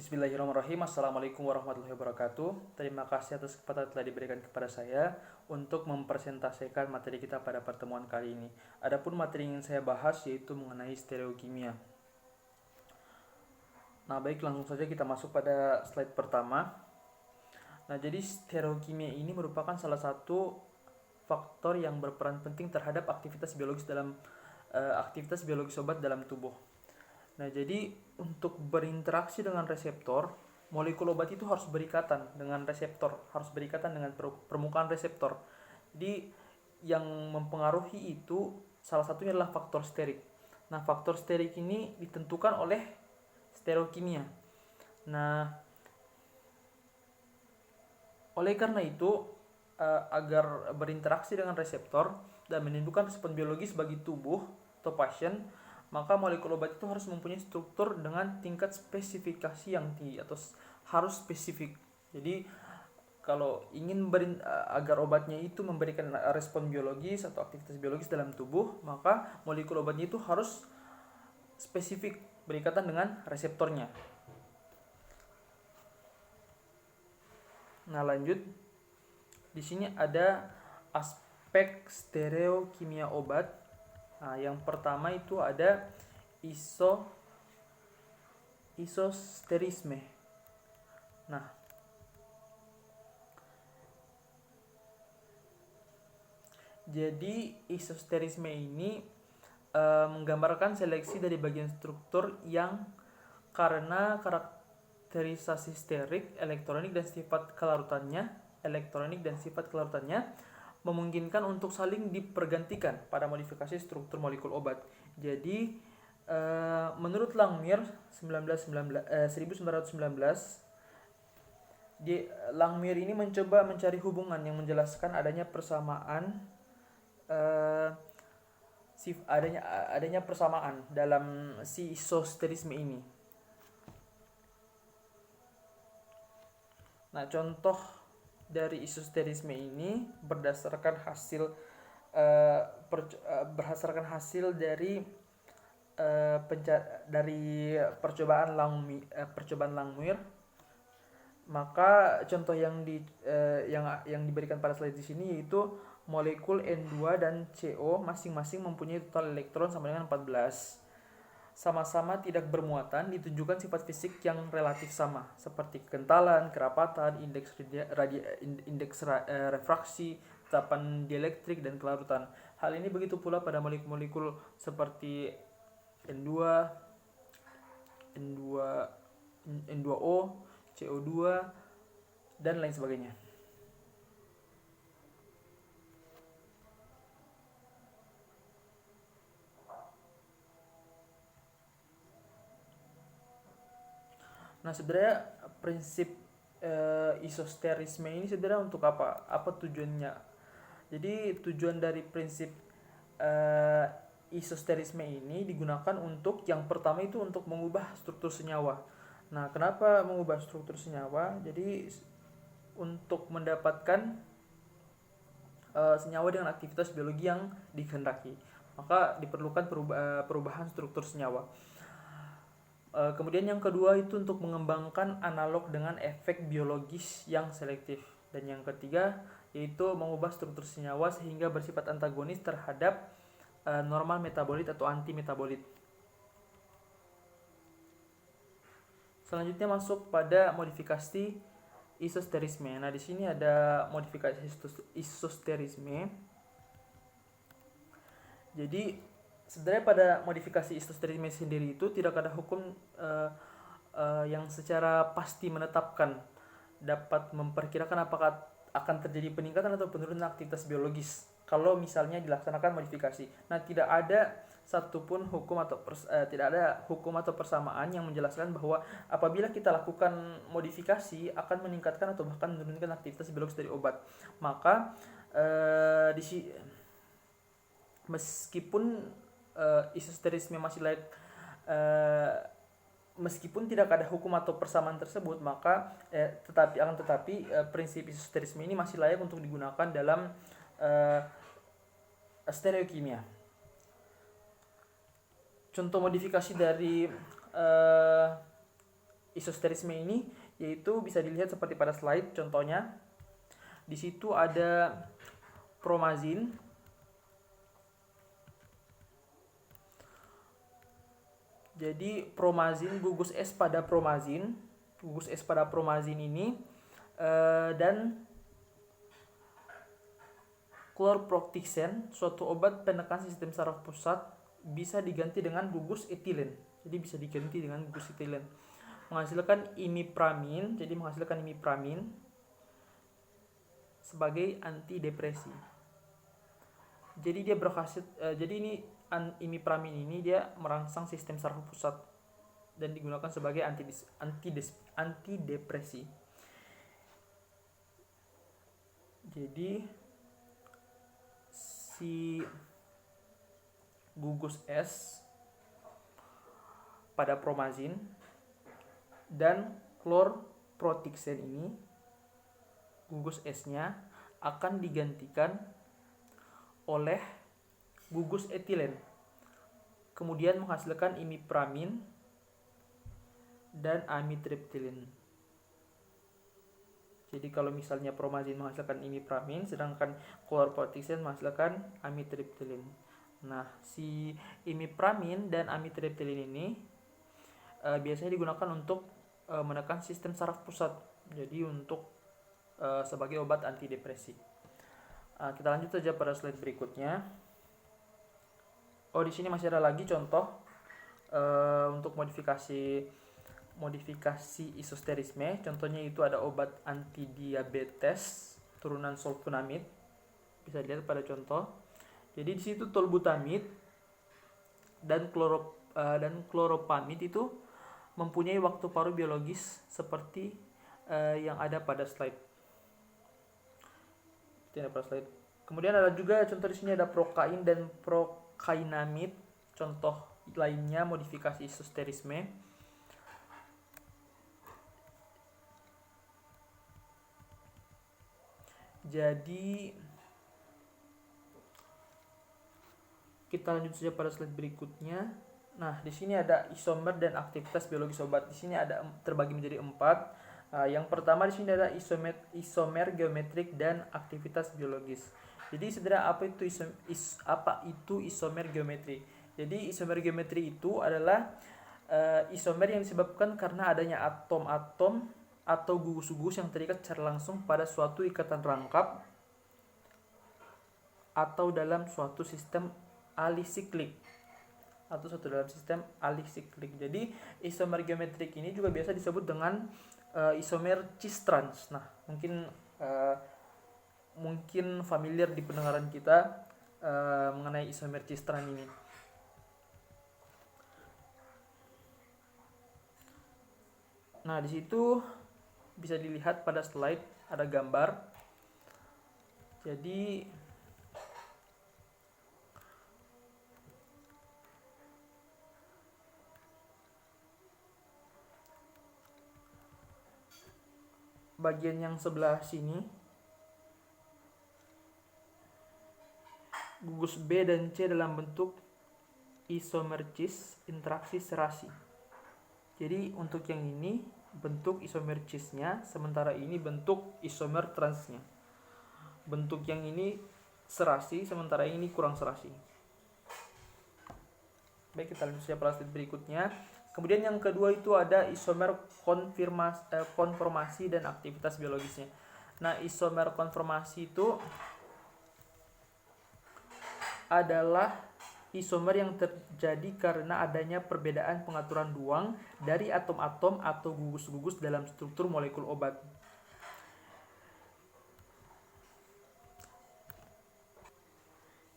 Bismillahirrahmanirrahim. Assalamualaikum warahmatullahi wabarakatuh. Terima kasih atas kesempatan yang telah diberikan kepada saya untuk mempresentasikan materi kita pada pertemuan kali ini. Adapun materi yang ingin saya bahas yaitu mengenai stereokimia. Nah, baik, langsung saja kita masuk pada slide pertama. Nah, jadi stereokimia ini merupakan salah satu faktor yang berperan penting terhadap aktivitas biologis obat dalam tubuh. Nah, jadi untuk berinteraksi dengan reseptor, molekul obat itu harus berikatan dengan reseptor, harus berikatan dengan permukaan reseptor. Jadi yang mempengaruhi itu salah satunya adalah faktor sterik. Nah, faktor sterik ini ditentukan oleh stereokimia. Nah, oleh karena itu agar berinteraksi dengan reseptor dan menimbulkan respon biologis bagi tubuh atau pasien, maka molekul obat itu harus mempunyai struktur dengan tingkat spesifikasi yang tinggi atau harus spesifik. Jadi kalau ingin agar obatnya itu memberikan respon biologis atau aktivitas biologis dalam tubuh, maka molekul obatnya itu harus spesifik, berikatan dengan reseptornya. Nah, lanjut. Di sini ada aspek stereokimia obat. Nah, yang pertama itu ada isosterisme. Nah, jadi isosterisme ini menggambarkan seleksi dari bagian struktur yang karena karakterisasi sterik elektronik dan sifat kelarutannya memungkinkan untuk saling dipergantikan pada modifikasi struktur molekul obat. Jadi menurut Langmuir 1919, Langmuir ini mencoba mencari hubungan yang menjelaskan adanya persamaan adanya persamaan dalam si isosterisme ini. Nah, contoh dari isosterisme ini berdasarkan hasil dari percobaan Langmuir. Maka contoh yang diberikan pada slide di sini yaitu molekul N2 dan CO masing-masing mempunyai total elektron sama dengan 14. Sama-sama tidak bermuatan, ditunjukkan sifat fisik yang relatif sama, seperti kekentalan, kerapatan, indeks refraksi, tetapan dielektrik, dan kelarutan. Hal ini begitu pula pada molekul-molekul seperti N2, N2O, CO2, dan lain sebagainya. Nah, sebenarnya prinsip isosterisme ini sebenarnya untuk apa? Apa tujuannya? Jadi tujuan dari prinsip isosterisme ini digunakan untuk yang pertama itu untuk mengubah struktur senyawa. Nah, kenapa mengubah struktur senyawa? Jadi untuk mendapatkan senyawa dengan aktivitas biologi yang dikehendaki, maka diperlukan perubahan struktur senyawa. Kemudian yang kedua itu untuk mengembangkan analog dengan efek biologis yang selektif. Dan yang ketiga yaitu mengubah struktur senyawa sehingga bersifat antagonis terhadap normal metabolit atau anti metabolit. Selanjutnya masuk pada modifikasi isosterisme. Nah, di sini ada modifikasi isosterisme. Jadi sebenarnya pada modifikasi isosterisme sendiri itu tidak ada hukum yang secara pasti menetapkan dapat memperkirakan apakah akan terjadi peningkatan atau penurunan aktivitas biologis kalau misalnya dilaksanakan modifikasi. Nah, tidak ada satupun hukum atau persamaan yang menjelaskan bahwa apabila kita lakukan modifikasi akan meningkatkan atau bahkan menurunkan aktivitas biologis dari obat. Maka meskipun isosterisme masih layak, meskipun tidak ada hukum atau persamaan tersebut, maka tetapi prinsip isosterisme ini masih layak untuk digunakan dalam stereokimia. Contoh modifikasi dari isosterisme ini, yaitu bisa dilihat seperti pada slide contohnya. Di situ ada promazin, jadi promazin, gugus es pada promazin ini dan chlorproxen, suatu obat penekan sistem saraf pusat, bisa diganti dengan gugus etilen. Jadi bisa diganti dengan gugus etilen, menghasilkan imipramin. Jadi menghasilkan imipramin sebagai antidepresi. Jadi dia berhasil. Jadi ini imipramin ini dia merangsang sistem saraf pusat dan digunakan sebagai antidepresi. Jadi si gugus es pada promazin dan chlorproxen ini, gugus esnya akan digantikan oleh gugus etilen, kemudian menghasilkan imipramin dan amitriptyline. Jadi kalau misalnya promazin menghasilkan imipramin, sedangkan chlorproxen menghasilkan amitriptyline. Nah, si imipramin dan amitriptyline ini biasanya digunakan untuk menekan sistem saraf pusat. Jadi untuk sebagai obat antidepresi. Kita lanjut saja pada slide berikutnya. Di sini masih ada lagi contoh untuk modifikasi isosterisme. Contohnya itu ada obat antidiabetes turunan sulfonamid, bisa dilihat pada contoh. Jadi di situ tolbutamid dan kloropamid itu mempunyai waktu paruh biologis seperti yang ada pada slide. Kemudian ada juga contoh di sini ada prokain dan prokainamid, contoh lainnya modifikasi isosterisme. Jadi kita lanjut saja pada slide berikutnya. Nah, di sini ada isomer dan aktivitas biologis obat. Di sini ada terbagi menjadi 4. Yang pertama di sini ada isomer geometrik dan aktivitas biologis. Jadi sebenarnya apa itu isomer geometri? Jadi isomer geometri itu adalah isomer yang disebabkan karena adanya atom-atom atau gugus-gugus yang terikat secara langsung pada suatu ikatan rangkap atau dalam suatu sistem alisiklik. Jadi isomer geometrik ini juga biasa disebut dengan isomer cis trans. Nah, mungkin familiar di pendengaran kita mengenai isomer cis trans ini. Nah, di situ bisa dilihat pada slide ada gambar. Jadi bagian yang sebelah sini gugus B dan C dalam bentuk isomer cis interaksi serasi. Jadi untuk yang ini bentuk isomer cisnya, sementara ini bentuk isomer transnya. Bentuk yang ini serasi, sementara ini kurang serasi. Baik, kita lanjut saja pada slide berikutnya. Kemudian yang kedua itu ada isomer konformasi dan aktivitas biologisnya. Nah, isomer konformasi itu adalah isomer yang terjadi karena adanya perbedaan pengaturan ruang dari atom-atom atau gugus-gugus dalam struktur molekul obat.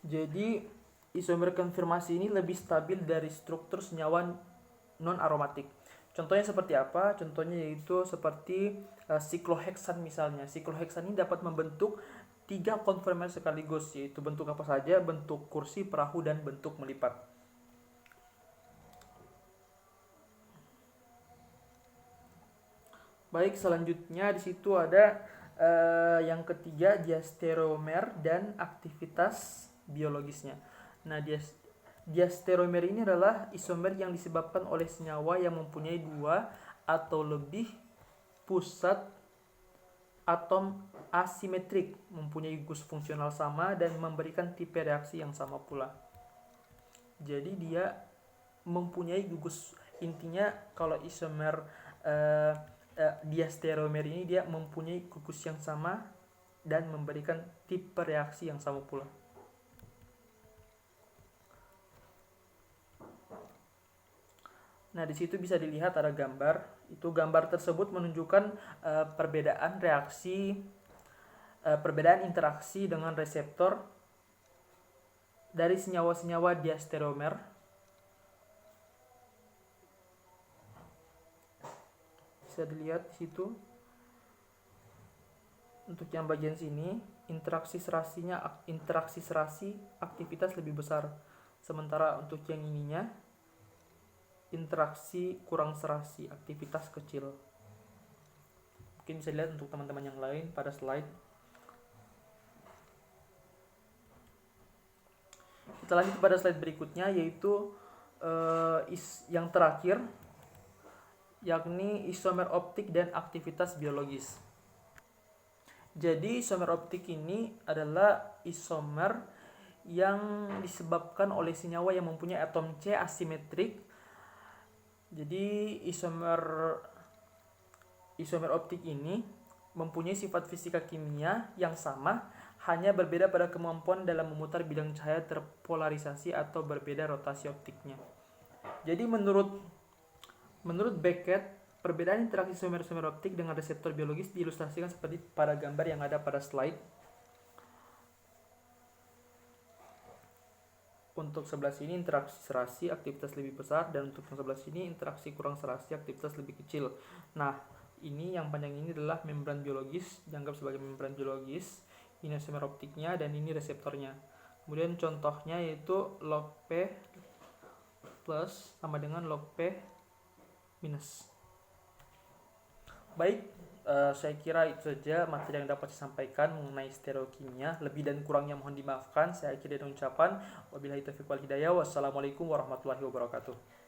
Jadi isomer konfirmasi ini lebih stabil dari struktur senyawa non-aromatik. Contohnya seperti apa? Contohnya yaitu seperti sikloheksan misalnya. Sikloheksan ini dapat membentuk 3 konformer sekaligus, yaitu bentuk apa saja? Bentuk kursi, perahu, dan bentuk melipat. Baik, selanjutnya di situ ada yang ketiga diastereomer dan aktivitas biologisnya. Nah, diastereomer ini adalah isomer yang disebabkan oleh senyawa yang mempunyai 2 atau lebih pusat atom asimetrik, mempunyai gugus fungsional sama dan memberikan tipe reaksi yang sama pula. Jadi dia mempunyai gugus, intinya kalau isomer diastereomer ini dia mempunyai gugus yang sama dan memberikan tipe reaksi yang sama pula. Nah, di situ bisa dilihat ada gambar. Itu gambar tersebut menunjukkan perbedaan reaksi, perbedaan interaksi dengan reseptor dari senyawa-senyawa diastereomer. Bisa dilihat di situ. Untuk yang bagian sini, interaksi serasi aktivitas lebih besar. Sementara untuk yang ininya, interaksi kurang serasi, aktivitas kecil. Mungkin bisa dilihat untuk teman-teman yang lain pada slide. Kita lanjut pada slide berikutnya, yaitu yang terakhir, yakni isomer optik dan aktivitas biologis. Jadi isomer optik ini adalah isomer yang disebabkan oleh senyawa yang mempunyai atom C asimetrik. Jadi isomer optik ini mempunyai sifat fisika kimia yang sama, hanya berbeda pada kemampuan dalam memutar bidang cahaya terpolarisasi atau berbeda rotasi optiknya. Jadi menurut Beckett, perbedaan interaksi isomer optik dengan reseptor biologis diilustrasikan seperti pada gambar yang ada pada slide. Untuk sebelah sini interaksi serasi aktivitas lebih besar, dan untuk yang sebelah sini interaksi kurang serasi aktivitas lebih kecil. Nah, ini yang panjang ini adalah membran biologis, dianggap sebagai membran biologis. Ini isomer optiknya dan ini reseptornya. Kemudian contohnya yaitu log P plus sama dengan log P minus. Baik, saya kira itu saja materi yang dapat saya sampaikan mengenai stereokimia. Lebih dan kurangnya mohon dimaafkan. Saya akhiri dengan ucapan wabillahi taufiq wal hidayah. Wassalamualaikum warahmatullahi wabarakatuh.